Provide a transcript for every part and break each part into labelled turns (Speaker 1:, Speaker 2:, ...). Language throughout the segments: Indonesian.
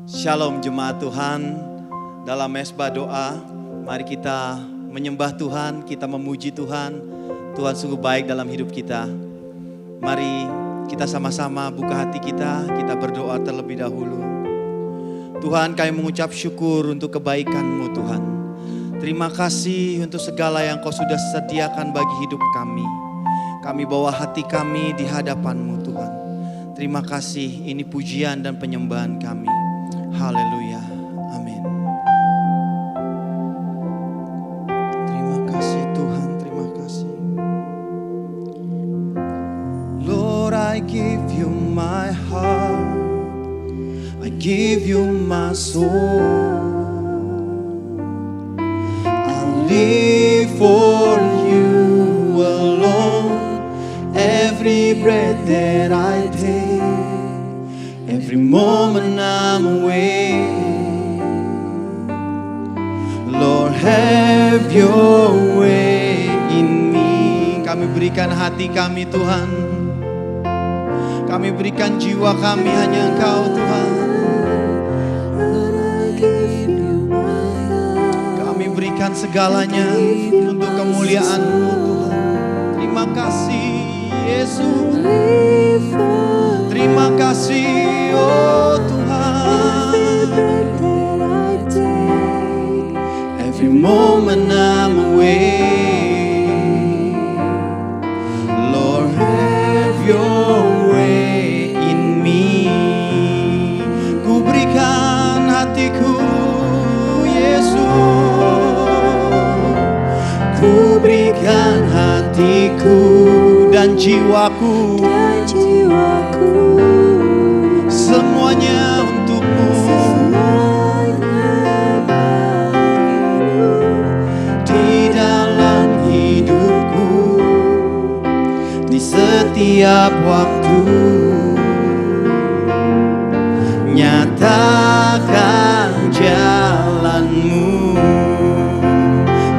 Speaker 1: Shalom jemaat Tuhan. Dalam mesbah doa, mari kita menyembah Tuhan, kita memuji Tuhan. Tuhan sungguh baik dalam hidup kita. Mari kita sama-sama buka hati kita berdoa terlebih dahulu. Tuhan, kami mengucap syukur untuk kebaikan-Mu Tuhan. Terima kasih untuk segala yang Kau sudah sediakan bagi hidup kami. Kami bawa hati kami di hadapan-Mu Tuhan. Terima kasih, ini pujian dan penyembahan kami. Haleluya, amin. Terima kasih Tuhan, terima kasih. Lord, I give you my heart, I give you my soul. I live for you alone, every breath that I take, every moment I'm awake. Lord, have your way in me. Kami berikan hati kami Tuhan, kami berikan jiwa kami hanya Engkau Tuhan. Kami berikan segalanya untuk kemuliaan-Mu Tuhan. Terima kasih Yesus, terima kasih oh Tuhan. Every moment I'm awake, Lord, have your way in me. Ku berikan hatiku Yesus, ku berikan hatiku dan jiwaku, semuanya untuk-Mu. Di dalam hidupku, di setiap waktu, nyatakan jalan-Mu.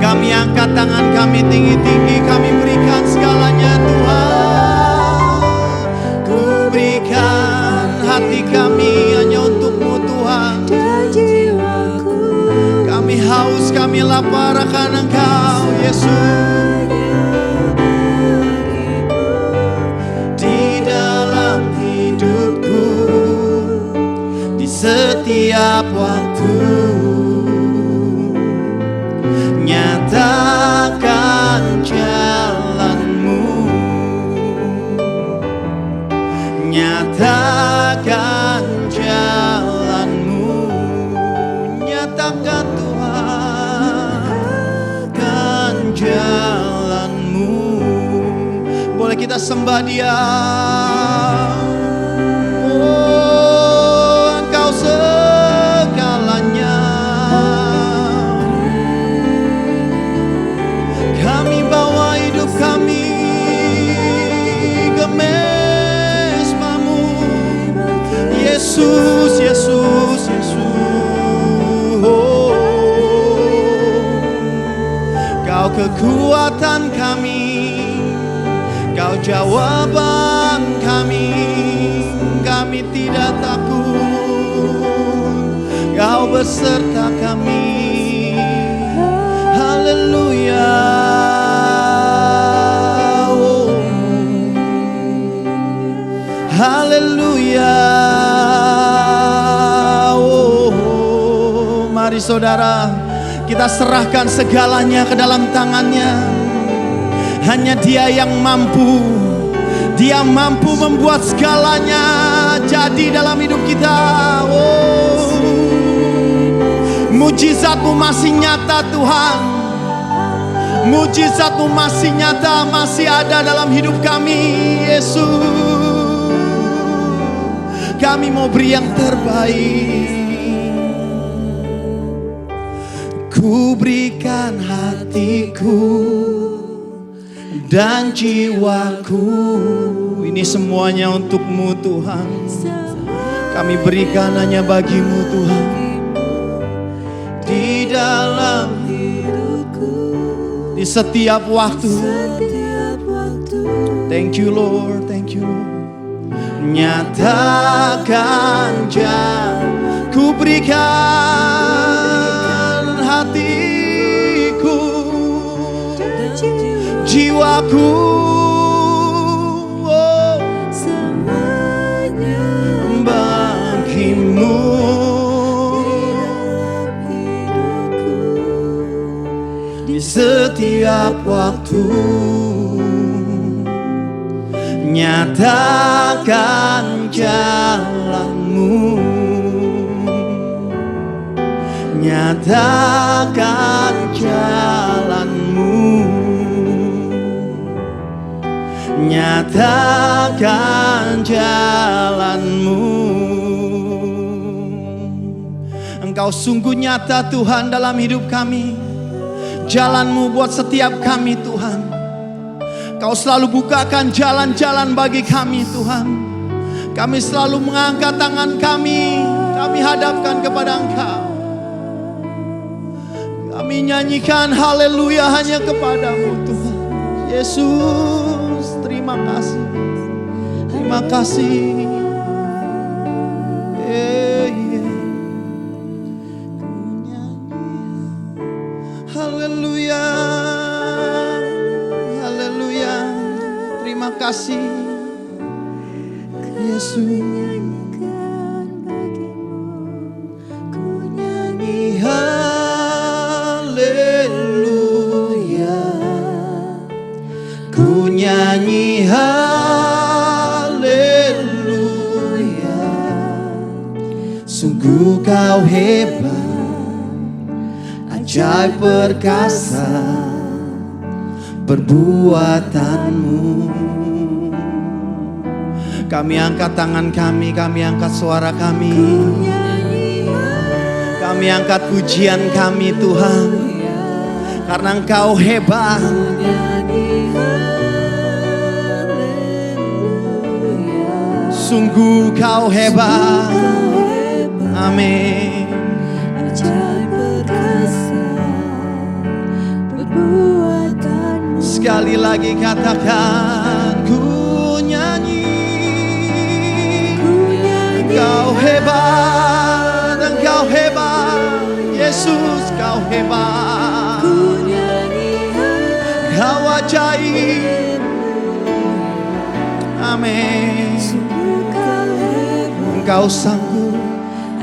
Speaker 1: Kami angkat tangan kami tinggi-tinggi, kami berikan segalanya Tuhan. Ku berikan hati kami hanya untuk-Mu Tuhan. Kami haus, kami lapar akan Engkau Yesus. Di dalam hidupku, di setiap waktu, nyatakan jalan-Mu, nyatakan jalan-Mu, nyatakan Tuhan, kan jalan-Mu. Boleh kita sembah Dia. Oh, Engkau segalanya. Kami bawa hidup kami ke mesbah-Mu, Yesus, Yesus, Yesus. Oh, Kau kekuatan kami, Kau jawaban kami. Kami tidak takut, Kau beserta kami. Haleluya. Oh. Haleluya. Oh. Mari saudara, kita serahkan segalanya ke dalam tangan-Nya. Hanya Dia yang mampu. Dia mampu membuat segalanya jadi dalam hidup kita. Oh. Mujizat-Mu masih nyata Tuhan. Mujizat-Mu masih nyata, masih ada dalam hidup kami Yesus. Kami mau beri yang terbaik. Ku berikan hatiku dan jiwaku. Ini semuanya untuk-Mu Tuhan. Kami berikan hanya bagi-Mu Tuhan. Di dalam hidupku, di setiap waktu. Thank you Lord, thank you Lord. Nyatakan jalan, ku berikan hatiku, jiwaku, oh,
Speaker 2: semuanya
Speaker 1: bagimu. Di setiap waktu nyatakan jalanmu, nyatakan jalanmu, nyatakan jalanmu. Engkau sungguh nyata Tuhan dalam hidup kami. Jalanmu buat setiap kami Tuhan. Kau selalu bukakan jalan-jalan bagi kami Tuhan. Kami selalu mengangkat tangan kami hadapkan kepada Engkau. Kami nyanyikan haleluya hanya kepadamu Tuhan. Yesus, terima kasih. Terima kasih. Haleluya. Haleluya. Terima kasih. Yesus. Ku nyanyi haleluya. Ku nyanyi haleluya. Sungguh kau hebat, ajaib perkasa perbuatanmu. Kami angkat tangan kami angkat suara kami. Kami angkat pujian kami Tuhan, karena Engkau hebat. Sungguh kau hebat. Amin. Sekali lagi katakan, ku nyanyi, Engkau hebat, Engkau hebat, Yesus kau hebat, kau ajaib, amin. Engkau sanggup,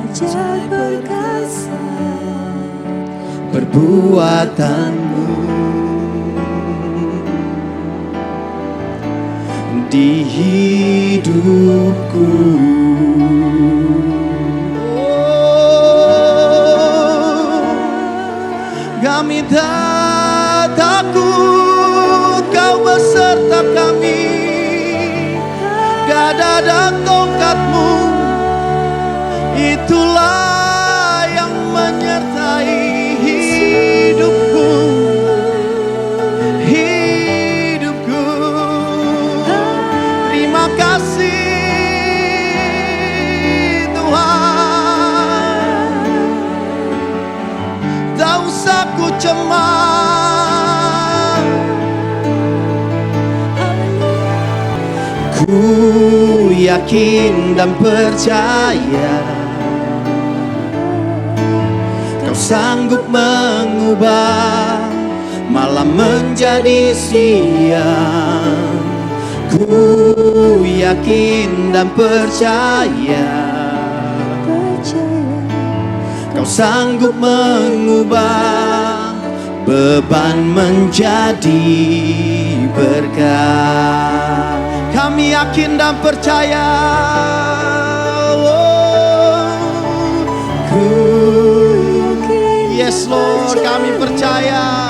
Speaker 1: ajaib perkasa perbuatanmu. Di hidupku, oh, kami tak takut, kau beserta kami. Gada dan tongkatmu, itulah yang menyertai hidupku. Terima kasih Tuhan. Tak usah ku cemas, ku yakin dan percaya Kau sanggup mengubah malam menjadi siang. Ku yakin dan percaya Kau sanggup mengubah beban menjadi berkah. Kami yakin dan percaya, yes Lord, kami percaya,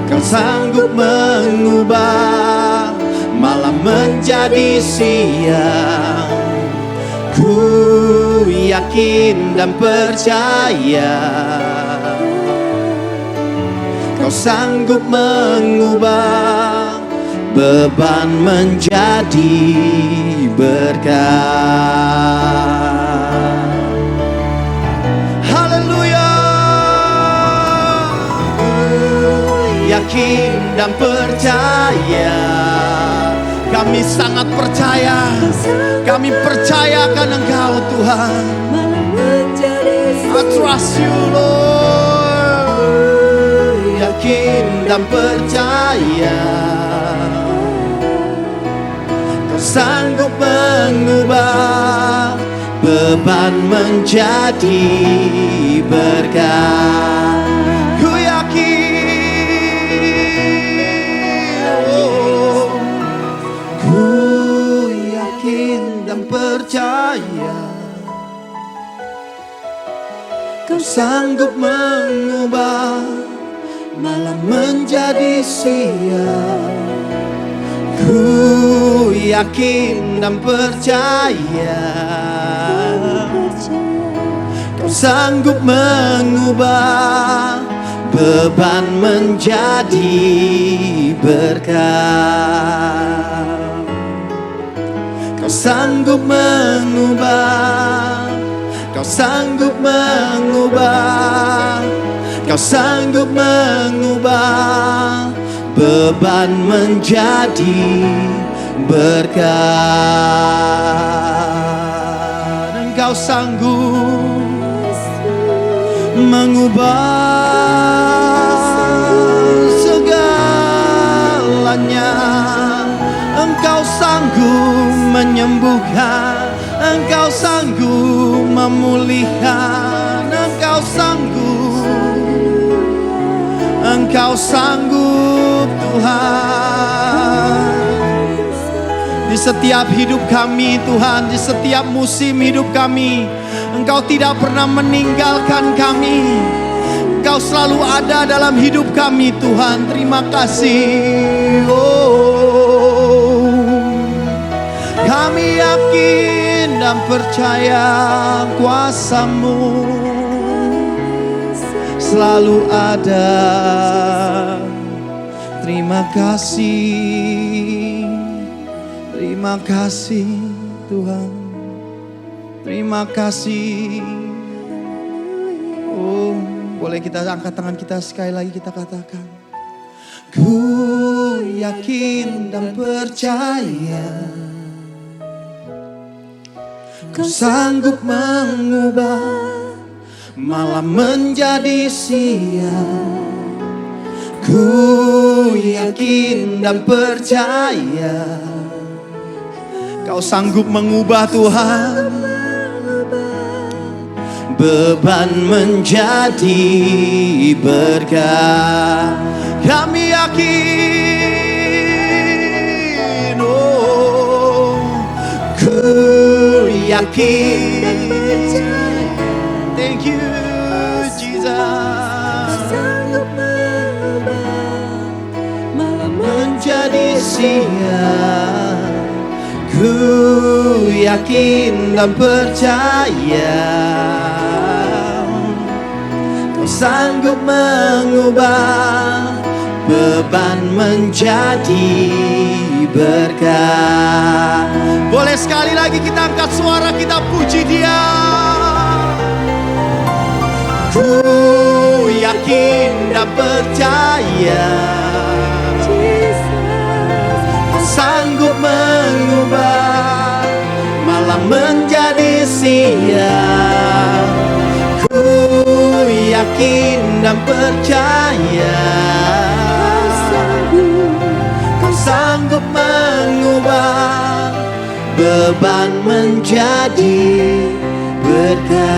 Speaker 1: Kau sanggup mengubah malam menjadi siang. Ku yakin dan percaya Kau sanggup mengubah beban menjadi berkah. Yakin dan percaya Kami sangat percaya. Kami percayakan Engkau Tuhan. I trust you Lord. Yakin dan percaya Kau sanggup mengubah beban menjadi berkat. Ku yakin, ku yakin dan percaya Kau sanggup mengubah malam menjadi siang. Ku yakin dan percaya Kau sanggup mengubah beban menjadi berkat. Kau sanggup mengubah, Kau sanggup mengubah, Kau sanggup mengubah beban menjadi berkat. Engkau sanggup mengubah segalanya. Engkau sanggup menyembuhkan, Engkau sanggup memulihkan, Engkau sanggup, Engkau sanggup Tuhan. Di setiap hidup kami Tuhan, di setiap musim hidup kami, Engkau tidak pernah meninggalkan kami. Engkau selalu ada dalam hidup kami Tuhan. Terima kasih. Kami yakin dan percaya kuasa-Mu selalu ada. Terima kasih, terima kasih Tuhan, terima kasih. Oh, boleh kita angkat tangan kita sekali lagi, kita katakan, ku yakin dan percaya Kau sanggup mengubah malam menjadi siang. Ku yakin dan percaya Kau sanggup mengubah Tuhan beban menjadi berkat. Kami yakin, oh, ku yakin. Thank you Jesus. Menjadi siang, ku yakin dan percaya Kau sanggup mengubah beban menjadi berkat. Boleh sekali lagi kita angkat suara, kita puji Dia. Ku yakin dan percaya Kau sanggup mengubah malam menjadi siang. Ku yakin dan percaya Kau sanggup mengubah beban menjadi berkat.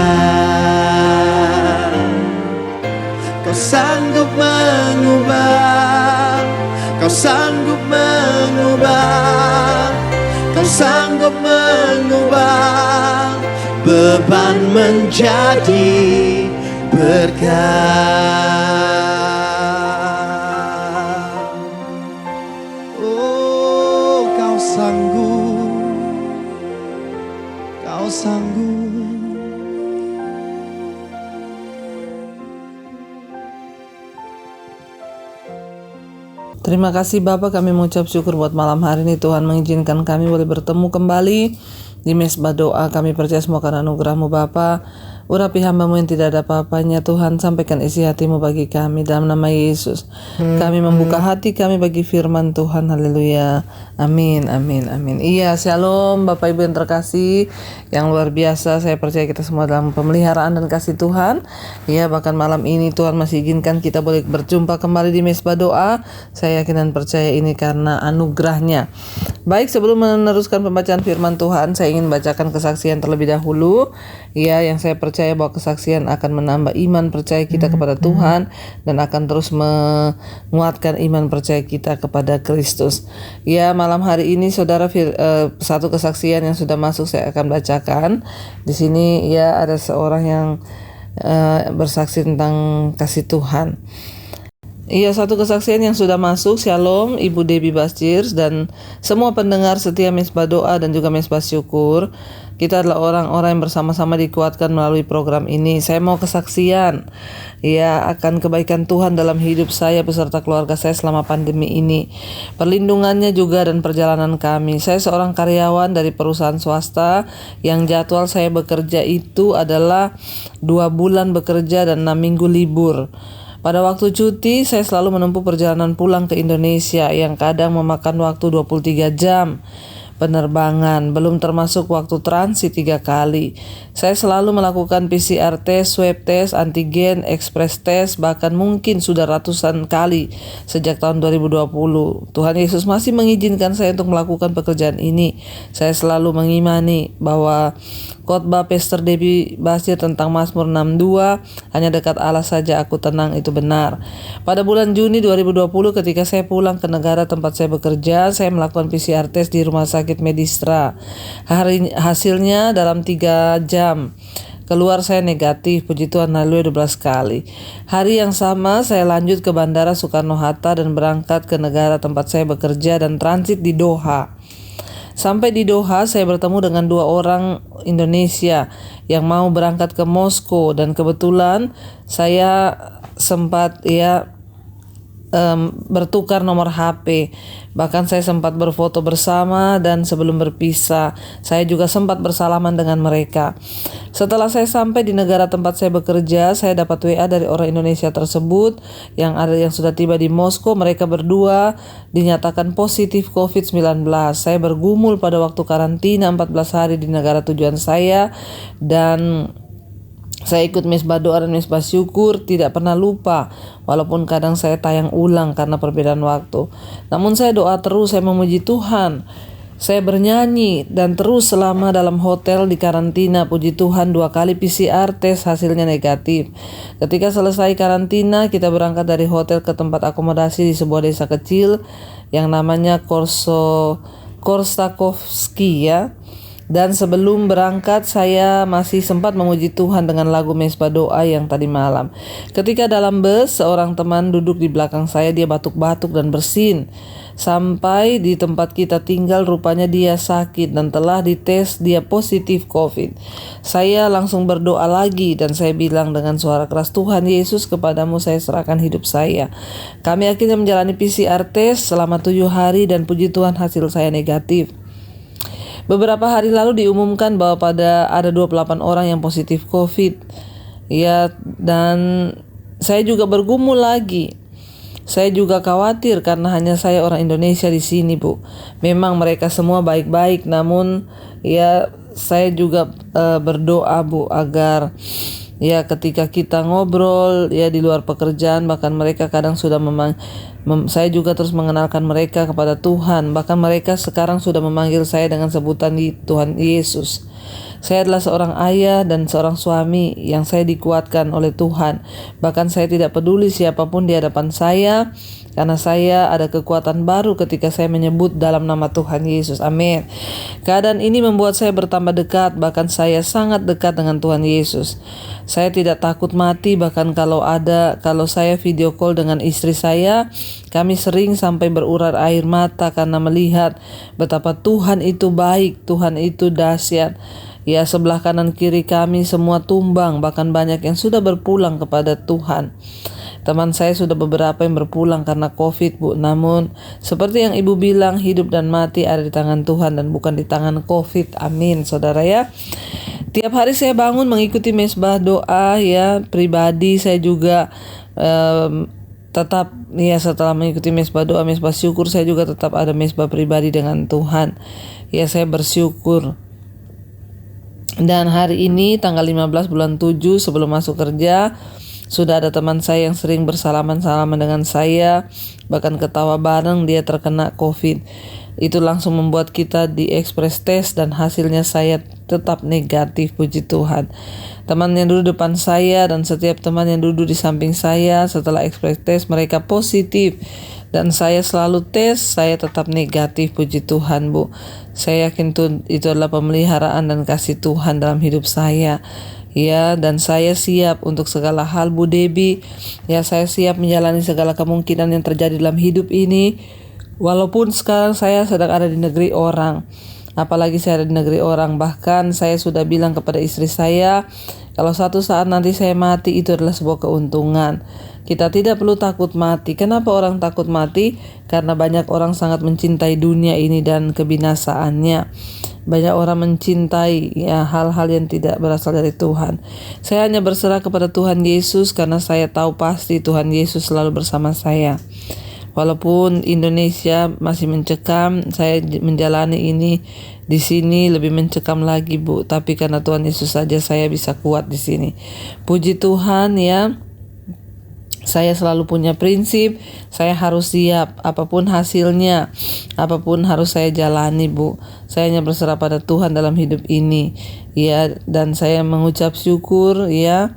Speaker 1: Kau sanggup mengubah, Kau sanggup mengubah, Kau sanggup mengubah beban menjadi berkat. Oh, Kau sanggup, Kau sanggup.
Speaker 2: Terima kasih Bapak, kami mengucap syukur buat malam hari ini. Tuhan mengizinkan kami boleh bertemu kembali di mesbah doa. Kami percaya semua karena anugerah-Mu Bapa. Urapi hamba-Mu yang tidak ada apa-apanya. Tuhan, sampaikan isi hati-Mu bagi kami dalam nama Yesus. Kami membuka hati kami bagi firman Tuhan. Haleluya. Amin, amin, amin. Iya, shalom Bapak Ibu yang terkasih, yang luar biasa. Saya percaya kita semua dalam pemeliharaan dan kasih Tuhan. Ya, bahkan malam ini Tuhan masih izinkan kita boleh berjumpa kembali di mesbah doa. Saya yakin dan percaya ini karena anugerah-Nya. Baik, sebelum meneruskan pembacaan firman Tuhan, saya ingin bacakan kesaksian terlebih dahulu. Ya, yang saya percaya bahwa kesaksian akan menambah iman percaya kita kepada Tuhan dan akan terus menguatkan iman percaya kita kepada Kristus. Ya, malam hari ini saudara, satu kesaksian yang sudah masuk saya akan bacakan. Di sini ya ada seorang yang bersaksi tentang kasih Tuhan. Iya, satu kesaksian yang sudah masuk. Shalom Ibu Debbie Basjirs dan semua pendengar setia mesbah doa dan juga mesbah syukur. Kita adalah orang-orang yang bersama-sama dikuatkan melalui program ini. Saya mau kesaksian ya akan kebaikan Tuhan dalam hidup saya beserta keluarga saya selama pandemi ini. Perlindungannya juga dan perjalanan kami. Saya seorang karyawan dari perusahaan swasta yang jadwal saya bekerja itu adalah 2 bulan bekerja dan 6 minggu libur. Pada waktu cuti, saya selalu menempuh perjalanan pulang ke Indonesia yang kadang memakan waktu 23 jam penerbangan, belum termasuk waktu transit 3 kali. Saya selalu melakukan PCR test, swab test, antigen, express test, bahkan mungkin sudah ratusan kali sejak tahun 2020. Tuhan Yesus masih mengizinkan saya untuk melakukan pekerjaan ini. Saya selalu mengimani bahwa khotbah Pastor Debbie Basjir tentang Mazmur 62, hanya dekat Allah saja aku tenang, itu benar. Pada bulan Juni 2020 ketika saya pulang ke negara tempat saya bekerja, saya melakukan PCR test di rumah sakit Medistra. Hasilnya dalam 3 jam keluar saya negatif, puji Tuhan, haleluya, 12 kali. Hari yang sama saya lanjut ke Bandara Soekarno-Hatta dan berangkat ke negara tempat saya bekerja dan transit di Doha. Sampai di Doha saya bertemu dengan 2 orang Indonesia yang mau berangkat ke Moskow dan kebetulan saya sempat bertukar nomor HP. Bahkan saya sempat berfoto bersama dan sebelum berpisah saya juga sempat bersalaman dengan mereka. Setelah saya sampai di negara tempat saya bekerja, saya dapat WA dari orang Indonesia tersebut yang sudah tiba di Moskow. Mereka berdua dinyatakan positif COVID-19. Saya bergumul pada waktu karantina 14 hari di negara tujuan saya dan saya ikut mesbah doa dan mesbah syukur, tidak pernah lupa walaupun kadang saya tayang ulang karena perbedaan waktu. Namun saya doa terus, saya memuji Tuhan. Saya bernyanyi dan terus selama dalam hotel di karantina, puji Tuhan 2 kali PCR tes hasilnya negatif. Ketika selesai karantina, kita berangkat dari hotel ke tempat akomodasi di sebuah desa kecil yang namanya Korsakovsky ya. Dan sebelum berangkat saya masih sempat memuji Tuhan dengan lagu mesbah doa yang tadi malam. Ketika dalam bus, seorang teman duduk di belakang saya, dia batuk-batuk dan bersin. Sampai di tempat kita tinggal rupanya dia sakit dan telah dites dia positif COVID. Saya langsung berdoa lagi dan saya bilang dengan suara keras, Tuhan Yesus, kepadamu saya serahkan hidup saya. Kami akhirnya menjalani PCR test selama 7 hari dan puji Tuhan hasil saya negatif. Beberapa hari lalu diumumkan bahwa ada 28 orang yang positif COVID. Ya, dan saya juga bergumul lagi. Saya juga khawatir karena hanya saya orang Indonesia di sini, Bu. Memang mereka semua baik-baik, namun ya saya juga berdoa, Bu, agar ya ketika kita ngobrol ya di luar pekerjaan, bahkan mereka kadang sudah saya juga terus mengenalkan mereka kepada Tuhan. Bahkan mereka sekarang sudah memanggil saya dengan sebutan Tuhan Yesus. Saya adalah seorang ayah dan seorang suami yang saya dikuatkan oleh Tuhan. Bahkan saya tidak peduli siapapun di hadapan saya, karena saya ada kekuatan baru ketika saya menyebut dalam nama Tuhan Yesus. Amin. Keadaan ini membuat saya bertambah dekat, bahkan saya sangat dekat dengan Tuhan Yesus. Saya tidak takut mati, bahkan kalau saya video call dengan istri saya, kami sering sampai berurar air mata karena melihat betapa Tuhan itu baik, Tuhan itu dahsyat. Ya, sebelah kanan kiri kami semua tumbang, bahkan banyak yang sudah berpulang kepada Tuhan. Teman saya sudah beberapa yang berpulang karena COVID, Bu. Namun seperti yang Ibu bilang, hidup dan mati ada di tangan Tuhan dan bukan di tangan COVID. Amin, saudara ya. Tiap hari saya bangun mengikuti mesbah doa ya pribadi. Saya juga tetap ya setelah mengikuti mesbah doa, mesbah syukur, saya juga tetap ada mesbah pribadi dengan Tuhan. Ya, saya bersyukur. Dan hari ini tanggal 15 bulan 7 sebelum masuk kerja, sudah ada teman saya yang sering bersalaman-salaman dengan saya, bahkan ketawa bareng, dia terkena COVID. Itu langsung membuat kita di ekspres tes dan hasilnya saya tetap negatif, puji Tuhan. Teman yang duduk depan saya dan setiap teman yang duduk di samping saya setelah ekspres tes mereka positif. Dan saya selalu tes, saya tetap negatif, puji Tuhan, Bu. Saya yakin itu adalah pemeliharaan dan kasih Tuhan dalam hidup saya. Ya, dan saya siap untuk segala hal, Bu Debbie. Ya, saya siap menjalani segala kemungkinan yang terjadi dalam hidup ini. Walaupun sekarang saya sedang ada di negeri orang. Apalagi saya ada di negeri orang. Bahkan saya sudah bilang kepada istri saya, kalau suatu saat nanti saya mati, itu adalah sebuah keuntungan. Kita tidak perlu takut mati. Kenapa orang takut mati? Karena banyak orang sangat mencintai dunia ini dan kebinasaannya. Banyak orang mencintai ya hal-hal yang tidak berasal dari Tuhan. Saya hanya berserah kepada Tuhan Yesus karena saya tahu pasti Tuhan Yesus selalu bersama saya. Walaupun Indonesia masih mencekam, saya menjalani ini di sini lebih mencekam lagi, Bu. Tapi karena Tuhan Yesus saja saya bisa kuat di sini. Puji Tuhan ya. Saya selalu punya prinsip, saya harus siap apapun hasilnya, apapun harus saya jalani, Bu. Saya hanya berserah pada Tuhan dalam hidup ini. Ya, dan saya mengucap syukur ya.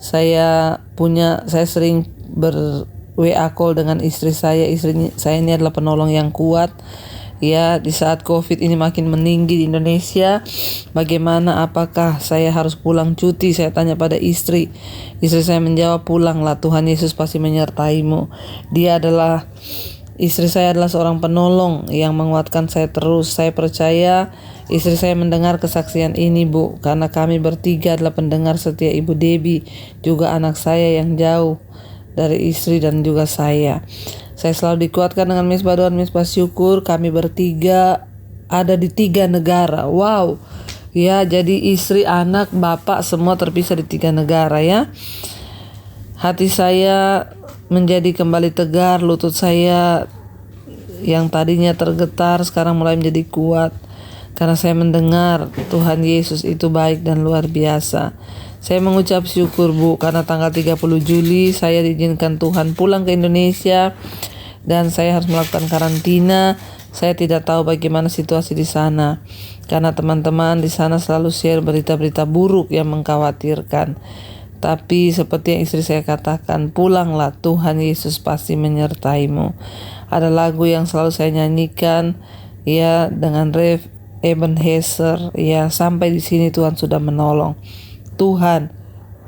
Speaker 2: Saya sering WA call dengan istri saya. Istri saya ini adalah penolong yang kuat. Ya, di saat COVID ini makin meninggi di Indonesia, bagaimana, apakah saya harus pulang cuti? Saya tanya pada istri. Istri saya menjawab, pulanglah, Tuhan Yesus pasti menyertaimu. Istri saya adalah seorang penolong yang menguatkan saya terus. Saya percaya istri saya mendengar kesaksian ini, Bu, karena kami bertiga adalah pendengar setia Ibu Debbie, juga anak saya yang jauh dari istri dan juga saya. Saya selalu dikuatkan dengan mesbah doa dan mesbah syukur. Kami bertiga ada di 3 negara. Wow. Ya, jadi istri, anak, bapak semua terpisah di 3 negara ya. Hati saya menjadi kembali tegar, lutut saya yang tadinya tergetar sekarang mulai menjadi kuat. Karena saya mendengar Tuhan Yesus itu baik dan luar biasa. Saya mengucap syukur, Bu, karena tanggal 30 Juli saya diizinkan Tuhan pulang ke Indonesia dan saya harus melakukan karantina. Saya tidak tahu bagaimana situasi di sana karena teman-teman di sana selalu share berita-berita buruk yang mengkhawatirkan. Tapi seperti yang istri saya katakan, pulanglah, Tuhan Yesus pasti menyertaimu. Ada lagu yang selalu saya nyanyikan ya dengan Rev Ebenezer ya, sampai di sini Tuhan sudah menolong. Tuhan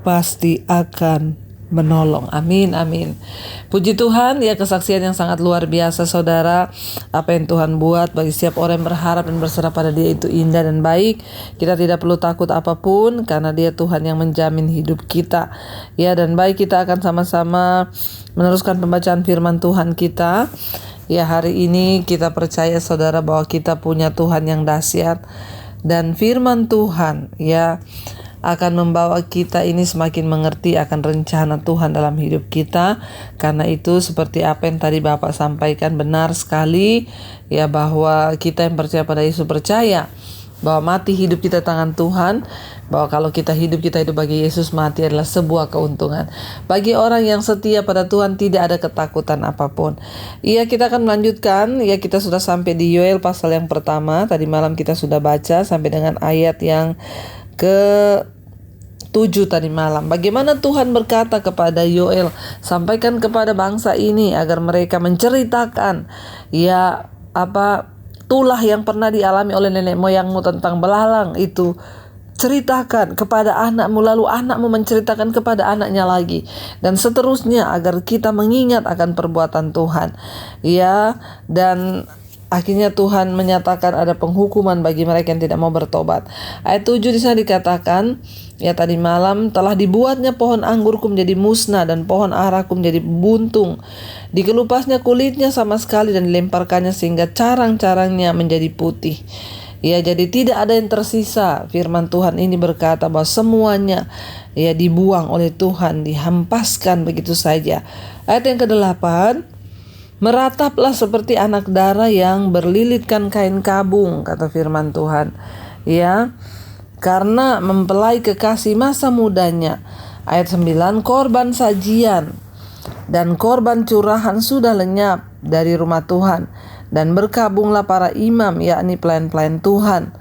Speaker 2: pasti akan menolong. Amin, amin. Puji Tuhan ya, kesaksian yang sangat luar biasa, saudara. Apa yang Tuhan buat bagi setiap orang yang berharap dan berserah pada Dia itu indah dan baik. Kita tidak perlu takut apapun karena Dia Tuhan yang menjamin hidup kita. Ya, dan baik, kita akan sama-sama meneruskan pembacaan firman Tuhan kita. Ya, hari ini kita percaya, saudara, bahwa kita punya Tuhan yang dahsyat dan firman Tuhan ya akan membawa kita ini semakin mengerti akan rencana Tuhan dalam hidup kita. Karena itu seperti apa yang tadi Bapak sampaikan, benar sekali ya, bahwa kita yang percaya pada Yesus percaya bahwa mati hidup kita tangan Tuhan, bahwa kalau kita hidup bagi Yesus, mati adalah sebuah keuntungan. Bagi orang yang setia pada Tuhan tidak ada ketakutan apapun. Iya, kita akan melanjutkan ya, kita sudah sampai di Yoel pasal yang pertama. Tadi malam kita sudah baca sampai dengan ayat yang ke-7 tadi malam. Bagaimana Tuhan berkata kepada Yoel, sampaikan kepada bangsa ini agar mereka menceritakan ya tulah yang pernah dialami oleh nenek moyangmu tentang belalang itu. Ceritakan kepada anakmu, lalu anakmu menceritakan kepada anaknya lagi, dan seterusnya, agar kita mengingat akan perbuatan Tuhan. Ya, dan akhirnya Tuhan menyatakan ada penghukuman bagi mereka yang tidak mau bertobat. Ayat 7 di sana dikatakan, ya tadi malam telah dibuatnya pohon anggurku menjadi musnah dan pohon araku menjadi buntung. Dikelupasnya kulitnya sama sekali dan dilemparkannya sehingga carang-carangnya menjadi putih. Ya, jadi tidak ada yang tersisa. Firman Tuhan ini berkata bahwa semuanya ya dibuang oleh Tuhan, dihampaskan begitu saja. Ayat yang ke-8, merataplah seperti anak dara yang berlilitkan kain kabung, kata firman Tuhan. Ya, karena mempelai kekasih masa mudanya. Ayat 9, korban sajian dan korban curahan sudah lenyap dari rumah Tuhan, dan berkabunglah para imam, yakni pelayan-pelayan Tuhan.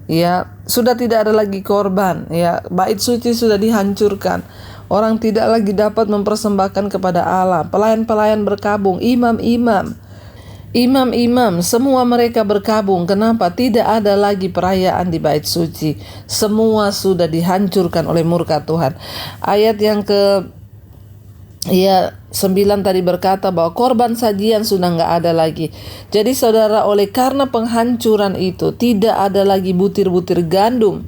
Speaker 2: Ya, sudah tidak ada lagi korban. Ya, bait suci sudah dihancurkan. Orang tidak lagi dapat mempersembahkan kepada Allah. Pelayan-pelayan berkabung, imam-imam, semua mereka berkabung. Kenapa? Tidak ada lagi perayaan di bait suci. Semua sudah dihancurkan oleh murka Tuhan. Ayat yang ke 9 tadi berkata bahwa korban sajian sudah nggak ada lagi. Jadi saudara, oleh karena penghancuran itu, tidak ada lagi butir-butir gandum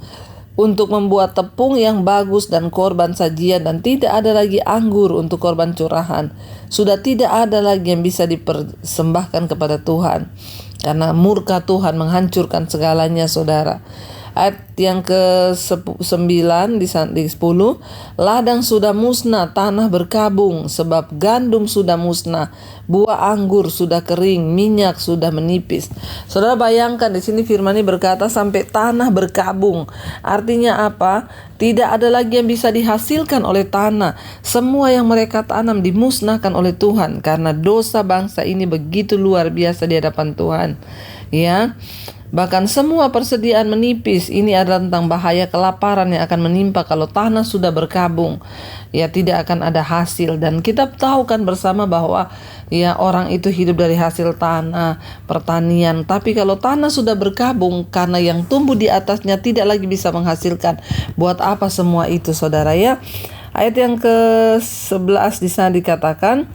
Speaker 2: untuk membuat tepung yang bagus dan korban sajian, dan tidak ada lagi anggur untuk korban curahan. Sudah tidak ada lagi yang bisa dipersembahkan kepada Tuhan, karena murka Tuhan menghancurkan segalanya, saudara. Ayat yang ke-9 di 10, ladang sudah musnah, tanah berkabung, sebab gandum sudah musnah, buah anggur sudah kering, minyak sudah menipis. Saudara bayangkan di sini firman ini berkata sampai tanah berkabung. Artinya apa? Tidak ada lagi yang bisa dihasilkan oleh tanah. Semua yang mereka tanam dimusnahkan oleh Tuhan, karena dosa bangsa ini begitu luar biasa di hadapan Tuhan. Ya, bahkan semua persediaan menipis. Ini adalah tentang bahaya kelaparan yang akan menimpa kalau tanah sudah berkabung. Ya, tidak akan ada hasil. Dan kita tahu kan bersama bahwa ya orang itu hidup dari hasil tanah, pertanian. Tapi kalau tanah sudah berkabung, karena yang tumbuh di atasnya tidak lagi bisa menghasilkan, buat apa semua itu, saudara ya? Ayat yang ke-11 di sana dikatakan,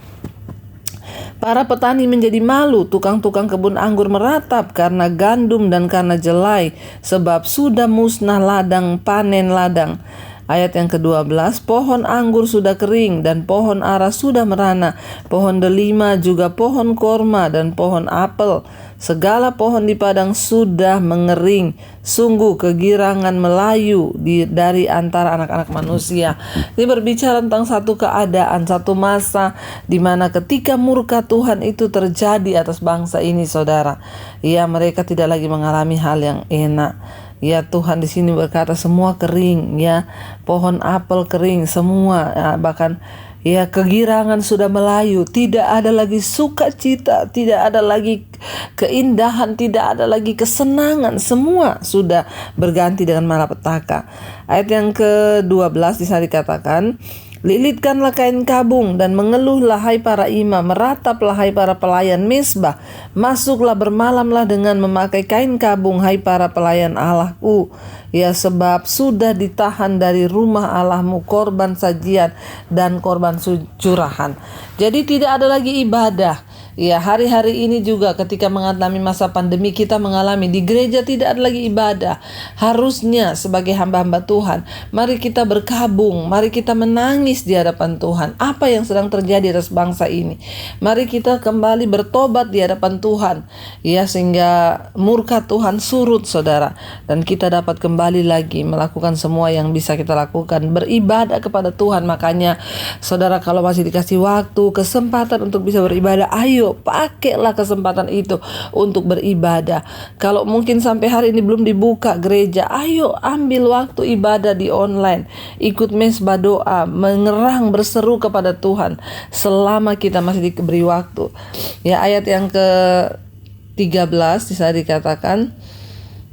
Speaker 2: para petani menjadi malu, tukang-tukang kebun anggur meratap karena gandum dan karena jelai, sebab sudah musnah ladang, panen ladang. Ayat yang ke-12, pohon anggur sudah kering dan pohon ara sudah merana, pohon delima juga pohon korma dan pohon apel. Segala pohon di padang sudah mengering. Sungguh kegirangan melayu dari antara anak-anak manusia. Ini berbicara tentang satu keadaan, satu masa di mana ketika murka Tuhan itu terjadi atas bangsa ini, saudara. Ya, mereka tidak lagi mengalami hal yang enak. Ya, Tuhan di sini berkata semua kering, ya, pohon apel kering semua, ya, bahkan ya kegirangan sudah melayu, tidak ada lagi sukacita, tidak ada lagi keindahan, tidak ada lagi kesenangan, semua sudah berganti dengan malapetaka. Ayat yang ke-12 di sana dikatakan, lilitkanlah kain kabung dan mengeluhlah hai para imam, merataplah hai para pelayan mesbah, masuklah bermalamlah dengan memakai kain kabung hai para pelayan Allahku. Ya, sebab sudah ditahan dari rumah Allahmu korban sajian dan korban curahan. Jadi tidak ada lagi ibadah. Ya, hari-hari ini juga ketika mengalami masa pandemi, kita mengalami di gereja tidak ada lagi ibadah. Harusnya sebagai hamba-hamba Tuhan, mari kita berkabung, mari kita menangis di hadapan Tuhan. Apa yang sedang terjadi atas bangsa ini? Mari kita kembali bertobat di hadapan Tuhan, ya, sehingga murka Tuhan surut, saudara, dan kita dapat kembali lagi melakukan semua yang bisa kita lakukan, beribadah kepada Tuhan. Makanya saudara, kalau masih dikasih waktu, kesempatan untuk bisa beribadah, ayo pakailah kesempatan itu untuk beribadah. Kalau mungkin sampai hari ini belum dibuka gereja, ayo ambil waktu ibadah di online, ikut mesbah doa, mengerang berseru kepada Tuhan selama kita masih diberi waktu. Ya, ayat yang ke-13 bisa dikatakan,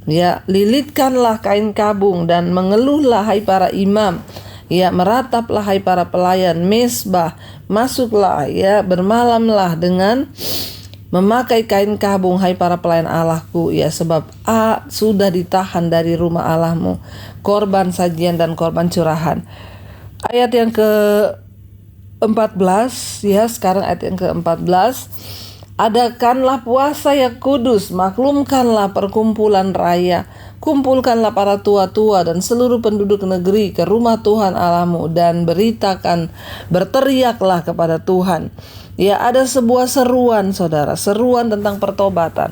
Speaker 2: ya, lilitkanlah kain kabung dan mengeluhlah hai para imam, ya, merataplah hai para pelayan mesbah, masuklah, ya, bermalamlah dengan memakai kain kabung hai para pelayan Allahku, ya, sebab sudah ditahan dari rumah Allahmu korban sajian dan korban curahan. Ayat yang ke-14, ya, sekarang ayat yang ke-14, Adakanlah puasa yang kudus, maklumkanlah perkumpulan raya, kumpulkanlah para tua-tua dan seluruh penduduk negeri ke rumah Tuhan Allahmu dan berteriaklah kepada Tuhan. Ya, ada sebuah seruan saudara, seruan tentang pertobatan.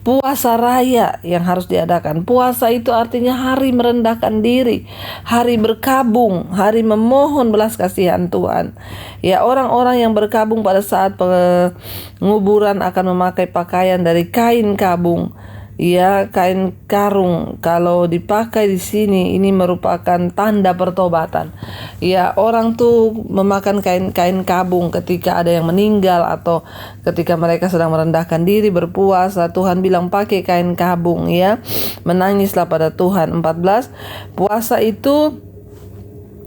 Speaker 2: Puasa raya yang harus diadakan. Puasa itu artinya hari merendahkan diri, hari berkabung, hari memohon belas kasihan Tuhan. Ya, orang-orang yang berkabung pada saat penguburan akan memakai pakaian dari kain kabung. Ya, kain karung kalau dipakai di sini ini merupakan tanda pertobatan. Ya, orang tuh memakan kain kabung ketika ada yang meninggal atau ketika mereka sedang merendahkan diri berpuasa. Tuhan bilang pakai kain kabung ya. Menangislah pada Tuhan. 14. Puasa itu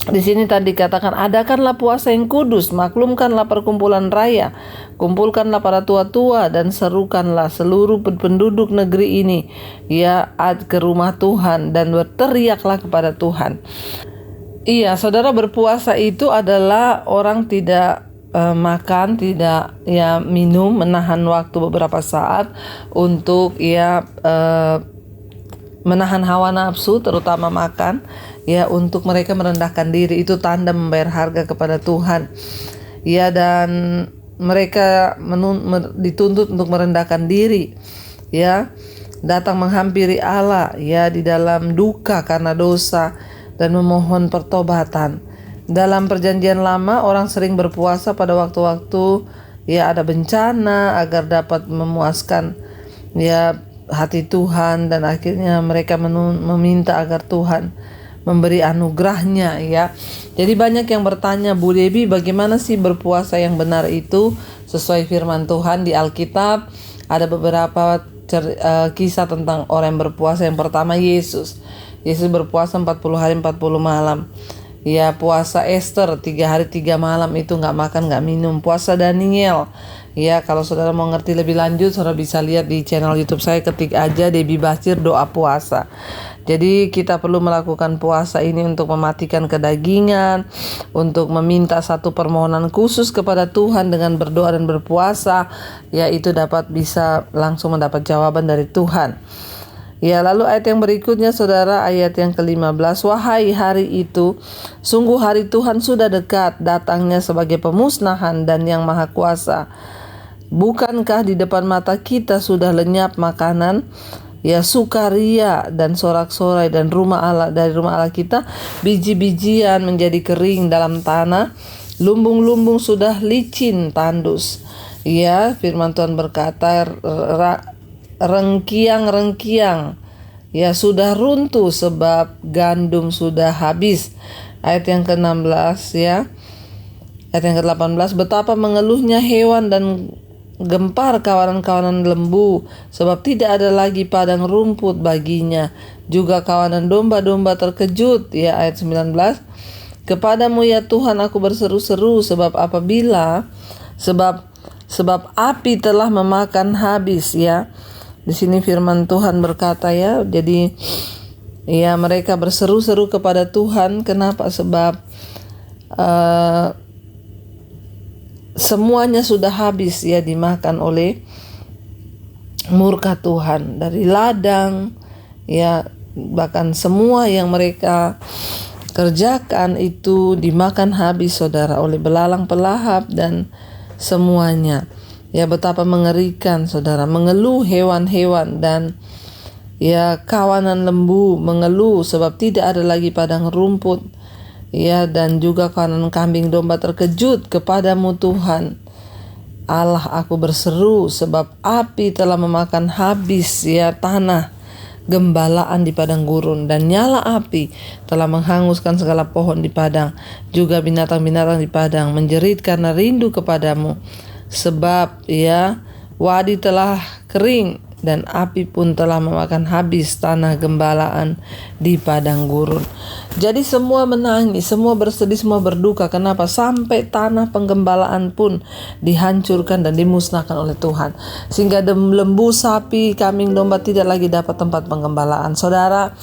Speaker 2: di sini tadi katakan, adakanlah puasa yang kudus, maklumkanlah perkumpulan raya, kumpulkanlah para tua-tua dan serukanlah seluruh penduduk negeri ini ya ke rumah Tuhan dan berteriaklah kepada Tuhan. Iya, saudara, berpuasa itu adalah orang tidak makan, tidak ya minum, menahan waktu beberapa saat untuk menahan hawa nafsu, terutama makan, ya, untuk mereka merendahkan diri. Itu tanda membayar harga kepada Tuhan. Ya, dan mereka dituntut untuk merendahkan diri, ya, datang menghampiri Allah, ya, di dalam duka karena dosa dan memohon pertobatan. Dalam perjanjian lama, orang sering berpuasa pada waktu-waktu ya ada bencana agar dapat memuaskan ya hati Tuhan, dan akhirnya mereka meminta agar Tuhan memberi anugerahnya ya. Jadi banyak yang bertanya, Bu Debbie, bagaimana sih berpuasa yang benar itu sesuai firman Tuhan di Alkitab? Ada beberapa kisah tentang orang yang berpuasa. Yang pertama, Yesus berpuasa 40 hari 40 malam. Ya, puasa Esther 3 hari 3 malam itu gak makan gak minum. Puasa Daniel. Ya, kalau saudara mau ngerti lebih lanjut, saudara bisa lihat di channel YouTube saya, ketik aja Debbie Bachir doa puasa. Jadi kita perlu melakukan puasa ini untuk mematikan kedagingan, untuk meminta satu permohonan khusus kepada Tuhan dengan berdoa dan berpuasa, ya itu bisa langsung mendapat jawaban dari Tuhan. Ya, lalu ayat yang berikutnya saudara, ayat yang ke-15, wahai hari itu, sungguh hari Tuhan sudah dekat, datangnya sebagai pemusnahan dan yang maha kuasa. Bukankah di depan mata kita sudah lenyap makanan, ya sukaria dan sorak-sorai dan dari rumah Allah kita, biji-bijian menjadi kering dalam tanah, lumbung-lumbung sudah licin tandus. Ya, firman Tuhan berkata, rengkiang-rengkiang ya sudah runtuh sebab gandum sudah habis. Ayat yang ke-16 ya. Ayat yang ke-18, betapa mengeluhnya hewan dan gempar kawanan-kawanan lembu, sebab tidak ada lagi padang rumput baginya. Juga kawanan domba-domba terkejut. Ya, ayat 19, kepadamu ya Tuhan aku berseru-seru, sebab api telah memakan habis. Ya, di sini firman Tuhan berkata ya, jadi ya mereka berseru-seru kepada Tuhan. Kenapa? Sebab semuanya sudah habis ya, dimakan oleh murka Tuhan. Dari ladang ya, bahkan semua yang mereka kerjakan itu dimakan habis saudara oleh belalang pelahap dan semuanya. Ya, betapa mengerikan saudara. Mengeluh hewan-hewan dan ya kawanan lembu mengeluh sebab tidak ada lagi padang rumput. Ya, dan juga kawanan kambing domba terkejut kepadamu Tuhan Allah aku berseru, sebab api telah memakan habis ya tanah gembalaan di padang gurun, dan nyala api telah menghanguskan segala pohon di padang, juga binatang-binatang di padang menjerit karena rindu kepadamu. Sebab ya wadi telah kering dan api pun telah memakan habis tanah gembalaan di padang gurun. Jadi semua menangis, semua bersedih, semua berduka. Kenapa? Sampai tanah penggembalaan pun dihancurkan dan dimusnahkan oleh Tuhan. Sehingga lembu, sapi, kambing, domba tidak lagi dapat tempat penggembalaan. Saudara,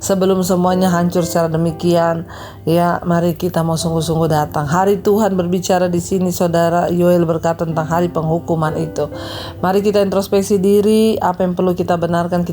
Speaker 2: sebelum semuanya hancur secara demikian. Ya, mari kita mau sungguh-sungguh datang. Hari Tuhan berbicara di sini, saudara Yoel berkata tentang hari penghukuman itu. Mari kita introspeksi diri, apa yang perlu kita benarkan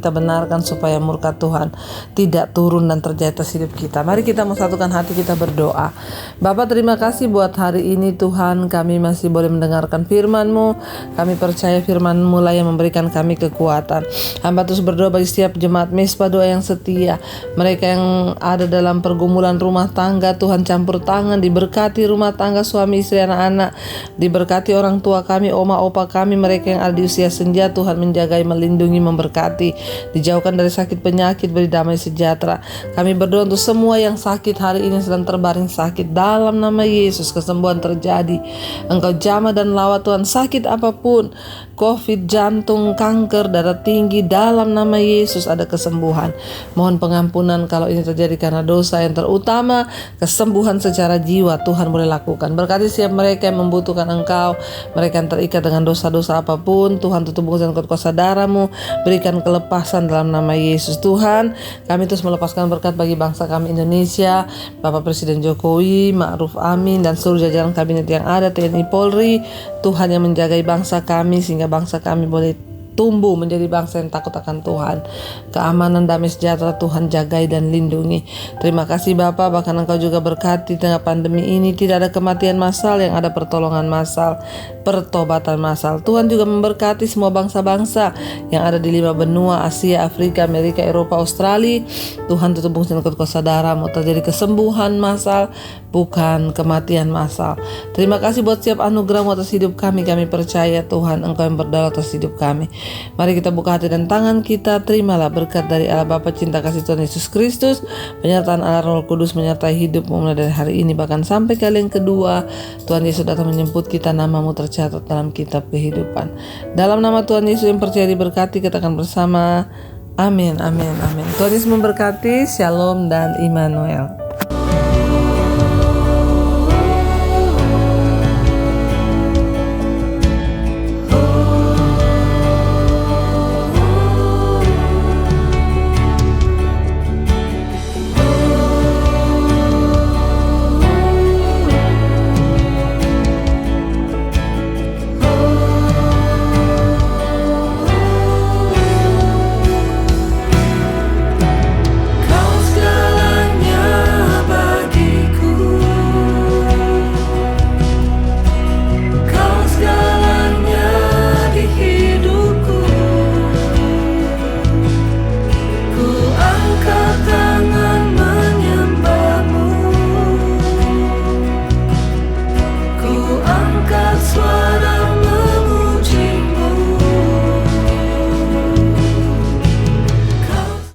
Speaker 2: supaya murka Tuhan tidak turun dan terjadi atas hidup kita. Mari kita mau satukan hati kita berdoa. Bapa, terima kasih buat hari ini Tuhan, kami masih boleh mendengarkan firman-Mu. Kami percaya firman-Mu lah yang memberikan kami kekuatan. Hamba terus berdoa bagi setiap jemaat Mesbah Doa yang setia, mereka yang ada dalam pergumulan rumah tangga. Tuhan campur tangan, diberkati rumah tangga, suami istri anak-anak, diberkati orang tua kami, oma opa kami, mereka yang ada di usia senja. Tuhan menjagai, melindungi, memberkati, dijauhkan dari sakit penyakit, beri damai sejahtera. Kami berdoa untuk semua yang sakit hari ini, sedang terbaring sakit, dalam nama Yesus kesembuhan terjadi. Engkau jamah dan lawan Tuhan sakit apapun, COVID, jantung, kanker, darah tinggi, dalam nama Yesus ada kesembuhan. Mohon pengampunan kalau ini terjadi karena dosa. Yang terutama kesembuhan secara jiwa Tuhan boleh lakukan. Berkati setiap mereka yang membutuhkan Engkau, mereka yang terikat dengan dosa-dosa apapun. Tuhan tutup bungkusan kuasa darah-Mu, berikan kelepasan dalam nama Yesus. Tuhan, kami terus melepaskan berkat bagi bangsa kami Indonesia, Bapak Presiden Jokowi, Ma'ruf Amin, dan seluruh jajaran kabinet yang ada, TNI Polri. Tuhan yang menjagai bangsa kami sehingga bangsa kami boleh tumbuh menjadi bangsa yang takut akan Tuhan. Keamanan, damai sejahtera Tuhan jagai dan lindungi. Terima kasih Bapa, bahkan Engkau juga berkati tengah pandemi ini tidak ada kematian massal, yang ada pertolongan massal, pertobatan massal. Tuhan juga memberkati semua bangsa-bangsa yang ada di 5 benua, Asia, Afrika, Amerika, Eropa, Australia. Tuhan tutup bungkusan kuasa darah-Mu, terjadi kesembuhan massal, bukan kematian massal. Terima kasih buat setiap anugerah-Mu atas hidup kami. Kami percaya Tuhan Engkau yang berdaulat atas hidup kami. Mari kita buka hati dan tangan kita. Terimalah berkat dari Allah Bapa, cinta kasih Tuhan Yesus Kristus, penyertaan Allah Roh Kudus menyertai hidupmu mulai dari hari ini bahkan sampai kali yang kedua Tuhan Yesus datang menjemput kita. Nama-Mu tercatat dalam kitab kehidupan. Dalam nama Tuhan Yesus yang percaya diberkati, katakan bersama, amin, amin, amin. Tuhan Yesus memberkati. Shalom dan Immanuel.